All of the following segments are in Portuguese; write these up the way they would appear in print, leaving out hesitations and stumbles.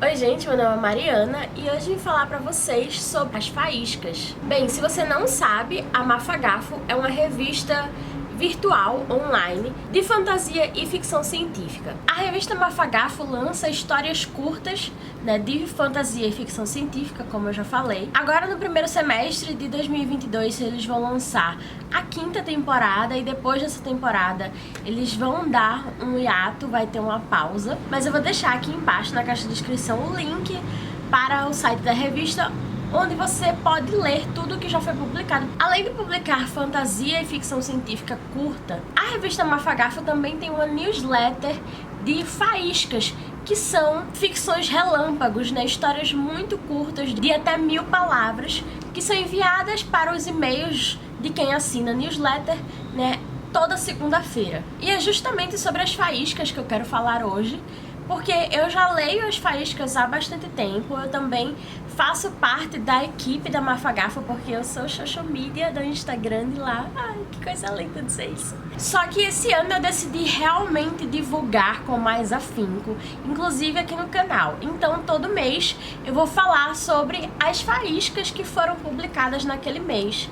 Oi gente, meu nome é Mariana e hoje vim falar pra vocês sobre as faíscas. Bem, se você não sabe, a Mafagafo é uma revista virtual online de fantasia e ficção científica. A revista Mafagafo lança histórias curtas, de fantasia e ficção científica, como eu já falei. Agora no primeiro semestre de 2022 eles vão lançar a 5ª temporada e depois dessa temporada eles vão dar um hiato, vai ter uma pausa, mas eu vou deixar aqui embaixo na caixa de descrição o link para o site da revista, onde você pode ler tudo que já foi publicado. Além de publicar fantasia e ficção científica curta, a revista Mafagafo também tem uma newsletter de faíscas, que são ficções relâmpagos, histórias muito curtas, de até 1000 palavras, que são enviadas para os e-mails de quem assina a newsletter, toda segunda-feira. E é justamente sobre as faíscas que eu quero falar hoje, porque eu já leio as faíscas há bastante tempo. Eu também faço parte da equipe da Mafagafo, porque eu sou social media do Instagram de lá. Ai, que coisa linda dizer isso. Só que esse ano eu decidi realmente divulgar com mais afinco, inclusive aqui no canal. Então todo mês eu vou falar sobre as faíscas que foram publicadas naquele mês,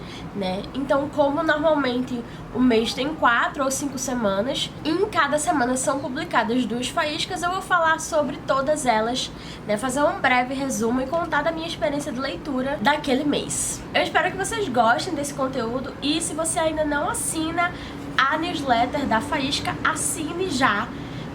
Então, como normalmente o mês tem 4 ou 5 semanas, e em cada semana são publicadas 2 faíscas, eu vou falar sobre todas elas, fazer um breve resumo e contar da minha experiência de leitura daquele mês. Eu espero que vocês gostem desse conteúdo e se você ainda não assina a newsletter da Faísca, assine já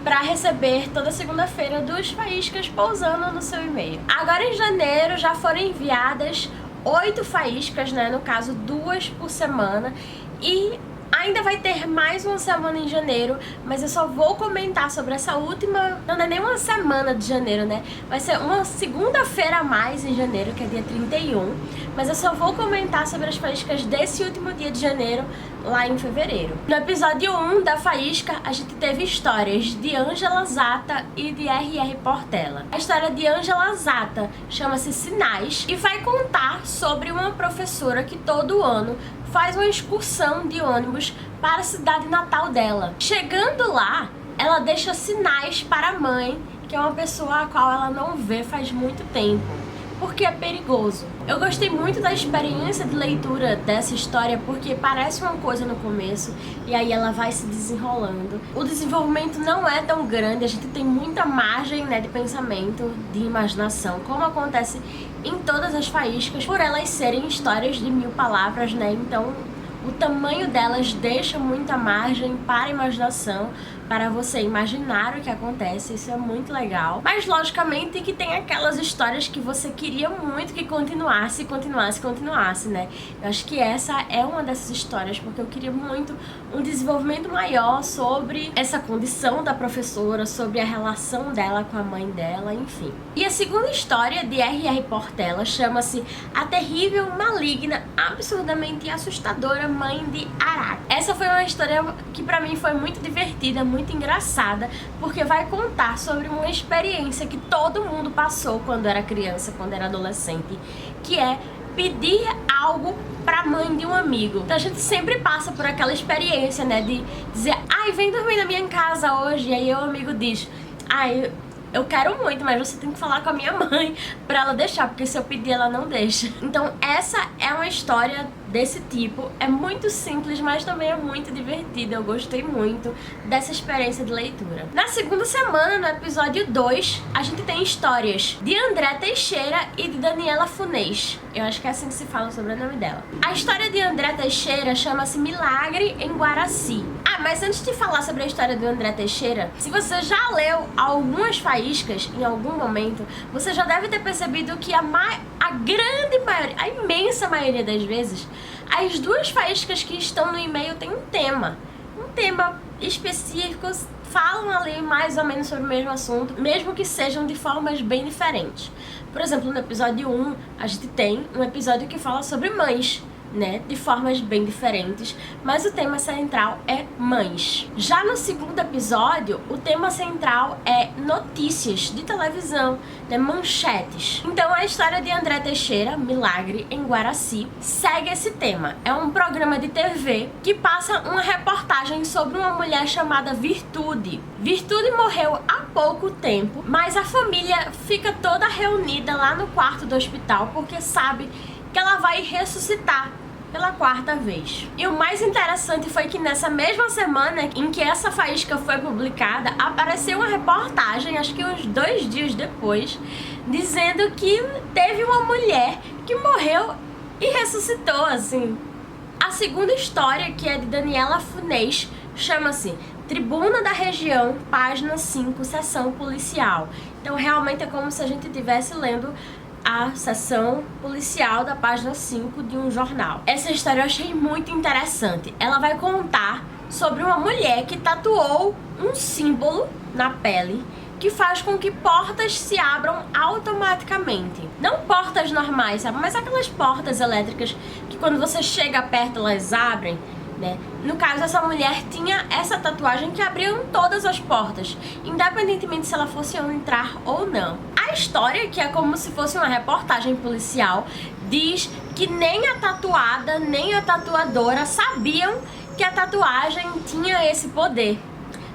para receber toda segunda-feira 2 faíscas pousando no seu e-mail. Agora em janeiro já foram enviadas 8 faíscas, no caso 2 por semana, e ainda vai ter mais uma semana em janeiro, mas eu só vou comentar sobre essa última, não é nem uma semana de janeiro, vai ser uma segunda-feira a mais em janeiro, que é dia 31, mas eu só vou comentar sobre as faíscas desse último dia de janeiro, lá em fevereiro. No episódio 1 da faísca, a gente teve histórias de Ângela Zata e de R.R. Portela. A história de Ângela Zata chama-se Sinais e vai contar sobre uma professora que todo ano faz uma excursão de ônibus para a cidade natal dela. Chegando lá, ela deixa sinais para a mãe, que é uma pessoa a qual ela não vê faz muito tempo, porque é perigoso. Eu gostei muito da experiência de leitura dessa história, porque parece uma coisa no começo e aí ela vai se desenrolando. O desenvolvimento não é tão grande, a gente tem muita margem de pensamento, de imaginação, como acontece em todas as faíscas, por elas serem histórias de 1000 palavras, então o tamanho delas deixa muita margem para a imaginação, para você imaginar o que acontece, isso é muito legal. Mas logicamente que tem aquelas histórias que você queria muito que continuasse, Eu acho que essa é uma dessas histórias, porque eu queria muito um desenvolvimento maior sobre essa condição da professora, sobre a relação dela com a mãe dela, enfim. E a segunda história de R.R. Portela chama-se A Terrível, Maligna, Absurdamente Assustadora Mãe de Araque. Essa foi uma história que pra mim foi muito divertida, muito engraçada, porque vai contar sobre uma experiência que todo mundo passou quando era criança, quando era adolescente, que é pedir algo pra mãe de um amigo. Então a gente sempre passa por aquela experiência, de dizer, ai, vem dormir na minha casa hoje, e aí o amigo diz, ai, eu quero muito, mas você tem que falar com a minha mãe pra ela deixar, porque se eu pedir ela não deixa. Então essa é uma história desse tipo, é muito simples, mas também é muito divertida. Eu gostei muito dessa experiência de leitura. Na segunda semana, no episódio 2, a gente tem histórias de André Teixeira e de Daniela Funês. Eu acho que é assim que se fala sobre o nome dela. A história de André Teixeira chama-se Milagre em Guaraci. Mas antes de falar sobre a história do André Teixeira, se você já leu algumas faíscas em algum momento, você já deve ter percebido que a grande maioria, a imensa maioria das vezes, as 2 faíscas que estão no e-mail têm um tema específico, falam ali mais ou menos sobre o mesmo assunto, mesmo que sejam de formas bem diferentes. Por exemplo, no episódio 1, a gente tem um episódio que fala sobre mães, né, de formas bem diferentes, mas o tema central é mães. Já no segundo episódio, o tema central é notícias de televisão, né, manchetes. Então a história de André Teixeira, Milagre em Guaraci, segue esse tema. É um programa de TV que passa uma reportagem sobre uma mulher chamada Virtude. Virtude morreu há pouco tempo, mas a família fica toda reunida lá no quarto do hospital porque sabe que ela vai ressuscitar pela 4ª vez. E o mais interessante foi que nessa mesma semana em que essa faísca foi publicada, apareceu uma reportagem, acho que uns 2 dias depois, dizendo que teve uma mulher que morreu e ressuscitou, assim. A segunda história, que é de Daniela Funês, chama-se Tribuna da Região, página 5, seção policial. Então realmente é como se a gente estivesse lendo a seção policial da página 5 de um jornal. Essa história eu achei muito interessante. Ela vai contar sobre uma mulher que tatuou um símbolo na pele que faz com que portas se abram automaticamente. Não portas normais, sabe? Mas aquelas portas elétricas que quando você chega perto elas abrem, né? No caso, essa mulher tinha essa tatuagem que abriam todas as portas, independentemente se ela fosse entrar ou não. A história, que é como se fosse uma reportagem policial, diz que nem a tatuada, nem a tatuadora sabiam que a tatuagem tinha esse poder.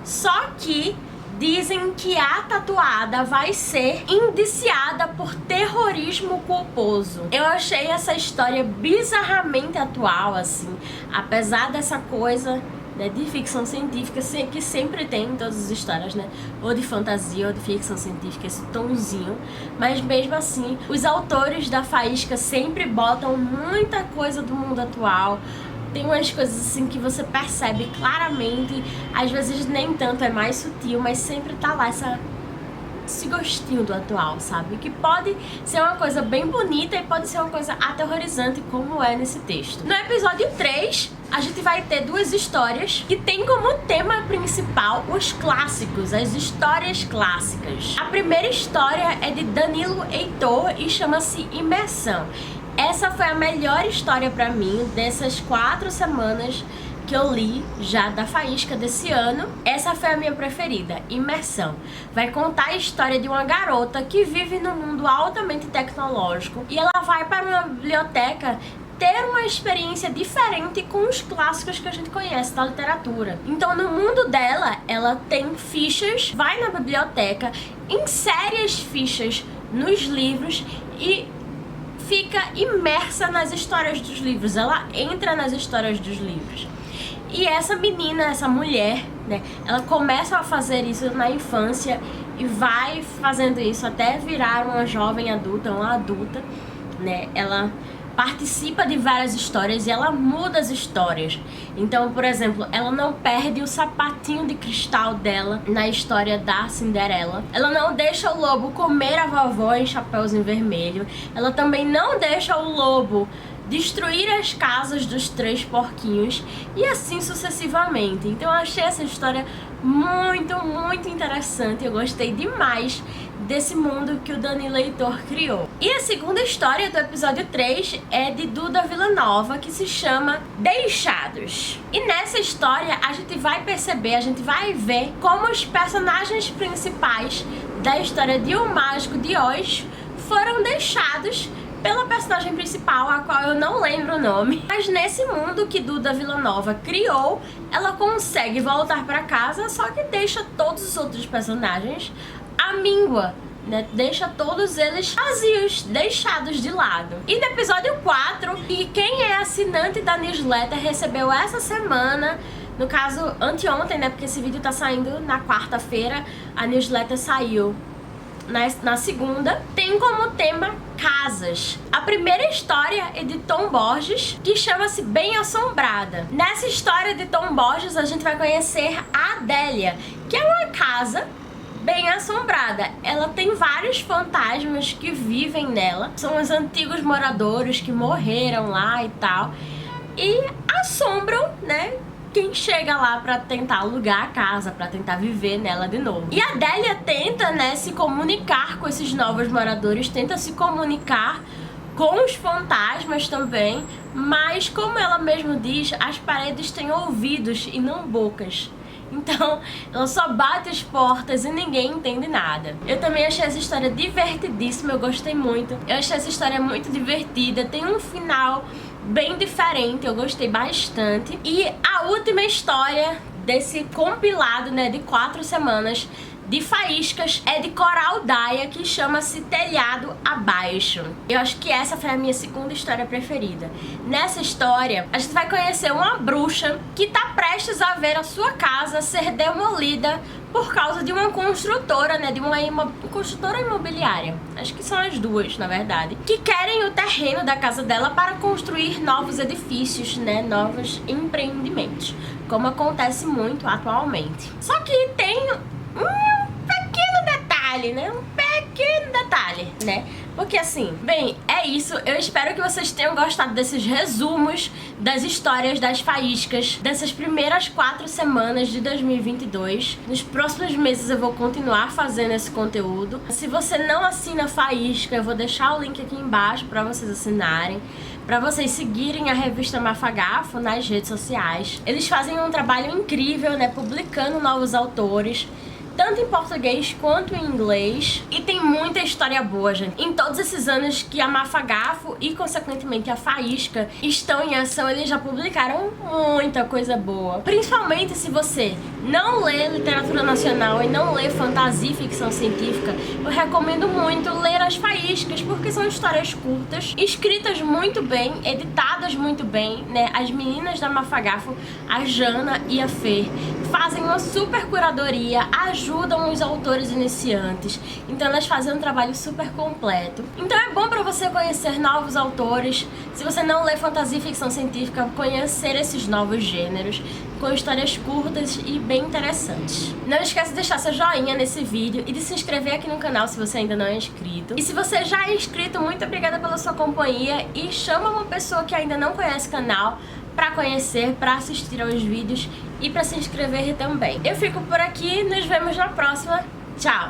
Só que dizem que a tatuada vai ser indiciada por terrorismo culposo. Eu achei essa história bizarramente atual, assim, apesar dessa coisa, né, de ficção científica que sempre tem em todas as histórias, né, ou de fantasia ou de ficção científica, esse tomzinho, mas mesmo assim, os autores da faísca sempre botam muita coisa do mundo atual. Tem umas coisas assim que você percebe claramente, às vezes nem tanto, é mais sutil, mas sempre tá lá esse gostinho do atual, sabe? Que pode ser uma coisa bem bonita e pode ser uma coisa aterrorizante, como é nesse texto. No episódio 3, a gente vai ter 2 histórias que tem como tema principal os clássicos, as histórias clássicas. A primeira história é de Danilo Heitor e chama-se Imersão. Essa foi a melhor história pra mim dessas 4 semanas que eu li já da faísca desse ano. Essa foi a minha preferida, Imersão. Vai contar a história de uma garota que vive num mundo altamente tecnológico e ela vai para uma biblioteca ter uma experiência diferente com os clássicos que a gente conhece da literatura. Então, no mundo dela, ela tem fichas, vai na biblioteca, insere as fichas nos livros e fica imersa nas histórias dos livros. Ela entra nas histórias dos livros. E essa menina, essa mulher, né, ela começa a fazer isso na infância e vai fazendo isso até virar uma jovem adulta, uma adulta, né? Ela participa de várias histórias e ela muda as histórias. Então, por exemplo, ela não perde o sapatinho de cristal dela na história da Cinderela. Ela não deixa o lobo comer a vovó em Chapeuzinho Vermelho. Ela também não deixa o lobo destruir as casas dos 3 porquinhos e assim sucessivamente. Então eu achei essa história muito, muito interessante. Eu gostei demais desse mundo que o Danilo Heitor criou. E a segunda história do episódio 3 é de Duda Villanova, que se chama Deixados. E nessa história a gente vai perceber, a gente vai ver como os personagens principais da história de O Mágico de Oz foram deixados pela personagem principal, a qual eu não lembro o nome. Mas nesse mundo que Duda Villanova criou, ela consegue voltar pra casa, só que deixa todos os outros personagens à míngua, né? Deixa todos eles vazios, deixados de lado. E no episódio 4, e quem é assinante da newsletter recebeu essa semana, no caso anteontem, né? Porque esse vídeo tá saindo na 4ª-feira, a newsletter saiu na segunda, tem como tema casas. A primeira história é de Tom Borges, que chama-se Bem Assombrada. Nessa história de Tom Borges, a gente vai conhecer a Adélia, que é uma casa bem assombrada. Ela tem vários fantasmas que vivem nela. São os antigos moradores que morreram lá e tal. E assombram, né, quem chega lá pra tentar alugar a casa, pra tentar viver nela de novo. E a Adélia tenta, né, se comunicar com esses novos moradores, tenta se comunicar com os fantasmas também, mas como ela mesma diz, as paredes têm ouvidos e não bocas. Então, ela só bate as portas e ninguém entende nada. Eu também achei essa história divertidíssima, eu gostei muito. Eu achei essa história muito divertida, tem um final bem diferente, eu gostei bastante. E a última história desse compilado, né, de 4 semanas de faíscas é de Coral Daya, que chama-se Telhado Abaixo. Eu acho que essa foi a minha segunda história preferida. Nessa história, a gente vai conhecer uma bruxa que tá prestes a ver a sua casa ser demolida por causa de uma construtora, né, de uma construtora imobiliária. Acho que são as duas, na verdade, que querem o terreno da casa dela para construir novos edifícios, né, novos empreendimentos, como acontece muito atualmente. Só que tem né? Um pequeno detalhe, né? Porque assim, bem, é isso. Eu espero que vocês tenham gostado desses resumos das histórias das faíscas dessas primeiras 4 semanas de 2022. Nos próximos meses eu vou continuar fazendo esse conteúdo. Se você não assina Faísca, eu vou deixar o link aqui embaixo para vocês assinarem, para vocês seguirem a revista Mafagafo nas redes sociais. Eles fazem um trabalho incrível, né? Publicando novos autores, tanto em português quanto em inglês. E tem muita história boa, gente. Em todos esses anos que a Mafagafo e, consequentemente, a Faísca estão em ação, eles já publicaram muita coisa boa. Principalmente se você não lê literatura nacional e não lê fantasia e ficção científica, eu recomendo muito ler as Faíscas, porque são histórias curtas, escritas muito bem, editadas muito bem, né? As meninas da Mafagafo, a Jana e a Fê, fazem uma super curadoria, ajudam os autores iniciantes, então elas fazem um trabalho super completo. Então é bom para você conhecer novos autores, se você não lê fantasia e ficção científica, conhecer esses novos gêneros, com histórias curtas e bem interessantes. Não esqueça de deixar seu joinha nesse vídeo e de se inscrever aqui no canal se você ainda não é inscrito. E se você já é inscrito, muito obrigada pela sua companhia, e chama uma pessoa que ainda não conhece o canal para conhecer, para assistir aos vídeos e para se inscrever também. Eu fico por aqui, nos vemos na próxima. Tchau!